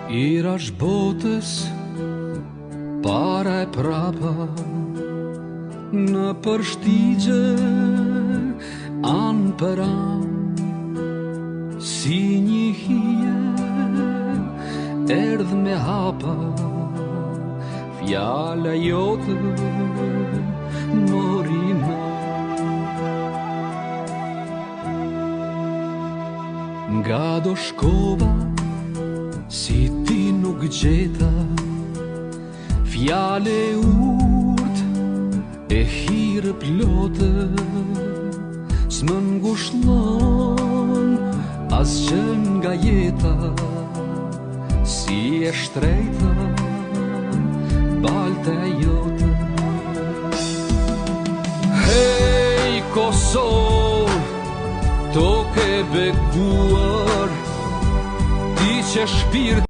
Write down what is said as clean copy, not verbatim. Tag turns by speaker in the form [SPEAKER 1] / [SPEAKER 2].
[SPEAKER 1] Irash botës para e prapa në përshtigje anë për anë, si një hije erdh me hapa, fjala jote mori më. Nga do shkova si ti nuk gjeta, fjale urt e hire plote, s'më ngushllon asgjë nga jeta, si e shtrejta balta jote. Hej Kosovë, toke beguar, ti që shpirt